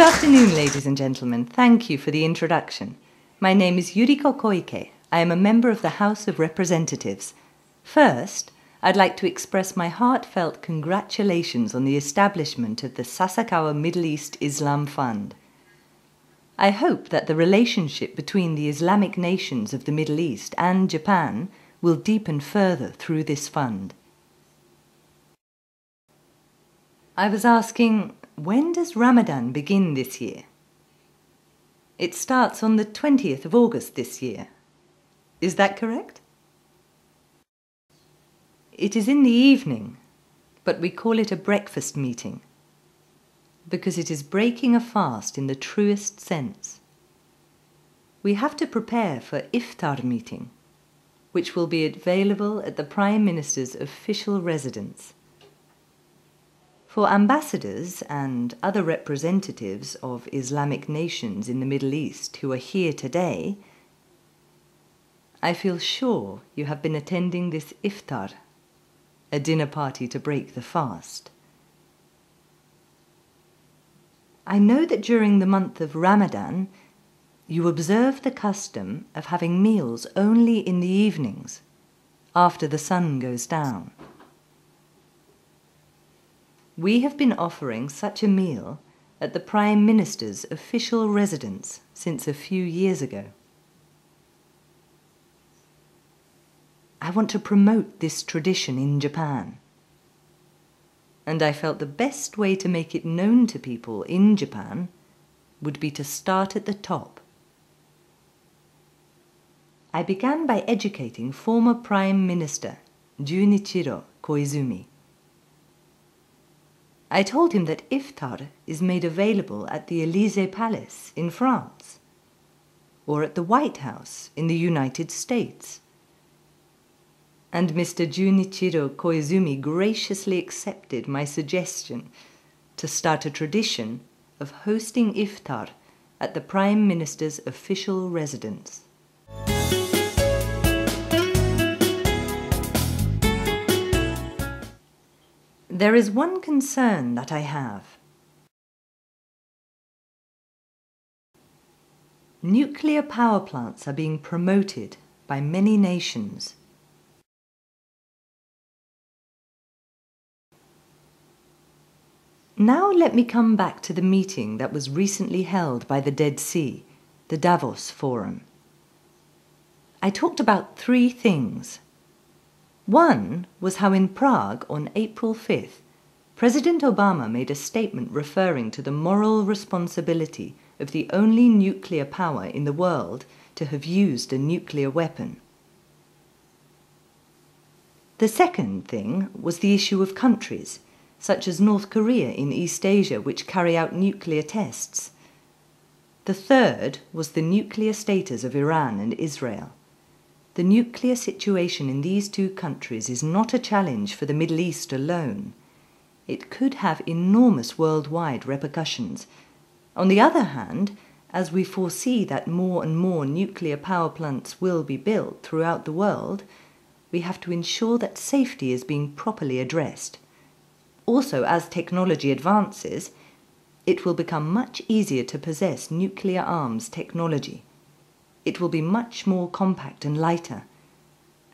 afternoon, ladies and gentlemen. Thank you for the introduction. My name is Yuriko Koike. I am a member of the House of Representatives. First, I'd like to express my heartfelt congratulations on the establishment of the Sasakawa Middle East Islam Fund. I hope that the relationship between the Islamic nations of the Middle East and Japan will deepen further through this fund. I was asking, when does Ramadan begin this year? It starts on the 20th of August this year. Is that correct? It is in the evening, but we call it a breakfast meeting, because it is breaking a fast in the truest sense. We have to prepare for Iftar meeting, which will be available at the Prime Minister's official residence. For ambassadors and other representatives of Islamic nations in the Middle East who are here today, I feel sure you have been attending this Iftar, a dinner party to break the fast. I know that during the month of Ramadan, you observe the custom of having meals only in the evenings, after the sun goes down. We have been offering such a meal at the Prime Minister's official residence since a few years ago. I want to promote this tradition in Japan, and I felt the best way to make it known to people in Japan would be to start at the top. I began by educating former Prime Minister Junichiro Koizumi. I told him that Iftar is made available at the Élysée Palace in France, or at the White House in the United States. And Mr. Junichiro Koizumi graciously accepted my suggestion to start a tradition of hosting Iftar at the Prime Minister's official residence. There is one concern that I have. Nuclear power plants are being promoted by many nations. Now let me come back to the meeting that was recently held by the Dead Sea, the Davos Forum. I talked about three things. One was how in Prague on April 5th, President Obama made a statement referring to the moral responsibility of the only nuclear power in the world to have used a nuclear weapon. The second thing was the issue of countries, such as North Korea in East Asia, which carry out nuclear tests. The third was the nuclear status of Iran and Israel. The nuclear situation in these two countries is not a challenge for the Middle East alone. It could have enormous worldwide repercussions. On the other hand, as we foresee that more and more nuclear power plants will be built throughout the world, we have to ensure that safety is being properly addressed. Also, as technology advances, it will become much easier to possess nuclear arms technology. It will be much more compact and lighter.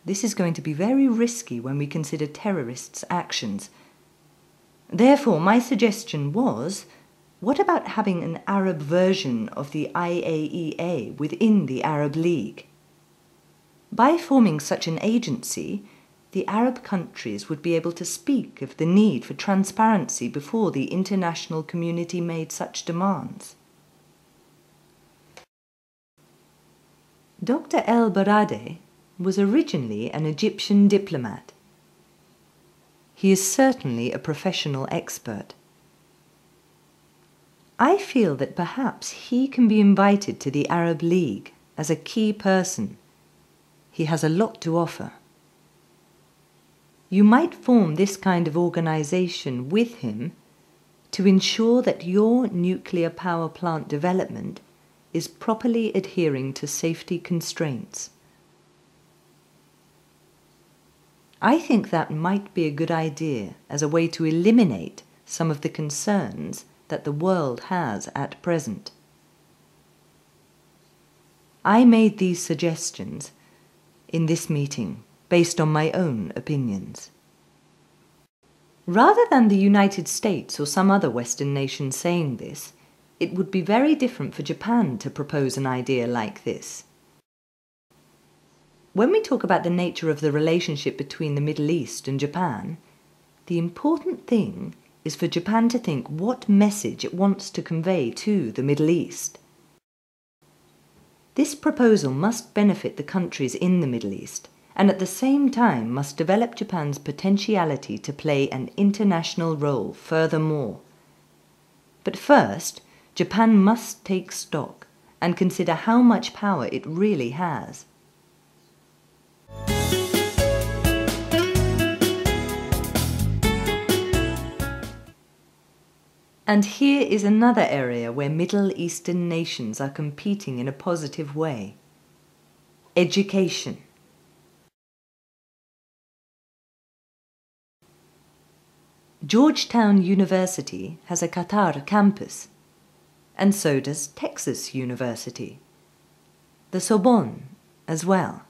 This is going to be very risky when we consider terrorists' actions. Therefore, my suggestion was, what about having an Arab version of the IAEA within the Arab League? By forming such an agency, the Arab countries would be able to speak of the need for transparency before the international community made such demands. Dr. El Baradei was originally an Egyptian diplomat. He is certainly a professional expert. I feel that perhaps he can be invited to the Arab League as a key person. He has a lot to offer. You might form this kind of organization with him to ensure that your nuclear power plant development is properly adhering to safety constraints. I think that might be a good idea as a way to eliminate some of the concerns that the world has at present. I made these suggestions in this meeting based on my own opinions. Rather than the United States or some other Western nation saying this, it would be very different for Japan to propose an idea like this. When we talk about the nature of the relationship between the Middle East and Japan, the important thing is for Japan to think what message it wants to convey to the Middle East. This proposal must benefit the countries in the Middle East, and at the same time must develop Japan's potentiality to play an international role furthermore. But first, Japan must take stock and consider how much power it really has. And here is another area where Middle Eastern nations are competing in a positive way: education. Georgetown University has a Qatar campus, and so does Texas University, the Sorbonne as well.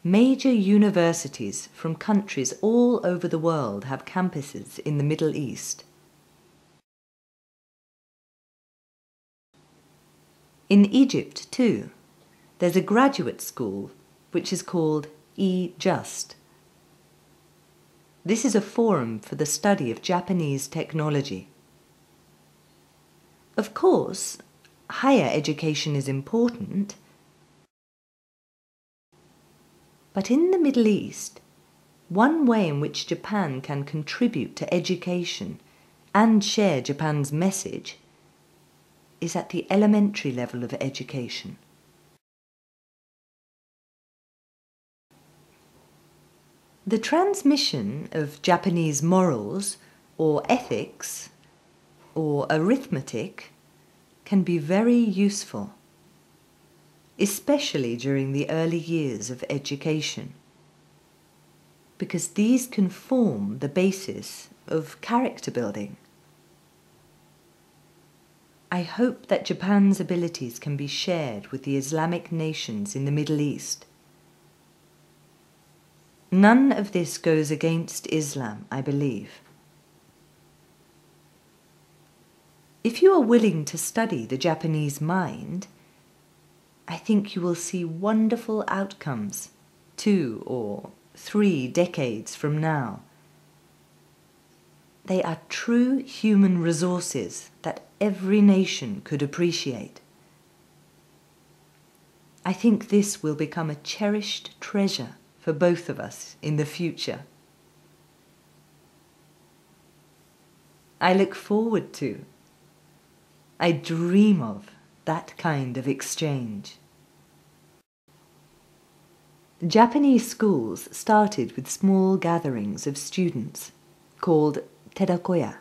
Major universities from countries all over the world have campuses in the Middle East. In Egypt, too, there's a graduate school which is called E-Just. This is a forum for the study of Japanese technology. Of course, higher education is important, but in the Middle East, one way in which Japan can contribute to education and share Japan's message is at the elementary level of education. The transmission of Japanese morals or ethics or arithmetic can be very useful, especially during the early years of education, because these can form the basis of character building. I hope that Japan's abilities can be shared with the Islamic nations in the Middle East. None of this goes against Islam, I believe. If you are willing to study the Japanese mind, I think you will see wonderful outcomes 2 or 3 decades from now. They are true human resources that every nation could appreciate. I think this will become a cherished treasure for both of us in the future. I look forward to, I dream of that kind of exchange. Japanese schools started with small gatherings of students called terakoya,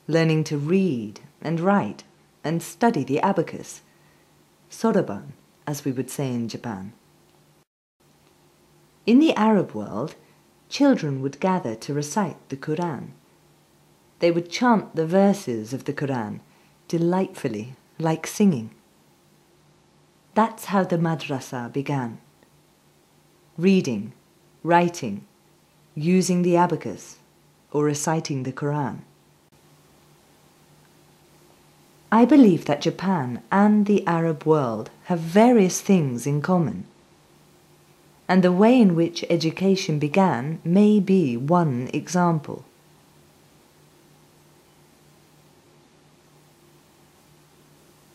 learning to read and write and study the abacus, soroban, as we would say in Japan. In the Arab world, children would gather to recite the Quran. They would chant the verses of the Quran delightfully, like singing. That's how the madrasa began. Reading, writing, using the abacus, or reciting the Quran. I believe that Japan and the Arab world have various things in common, and the way in which education began may be one example.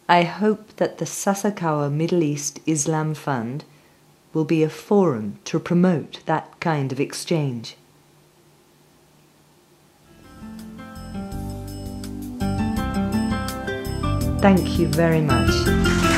I hope that the Sasakawa Middle East Islam Fund will be a forum to promote that kind of exchange. Thank you very much.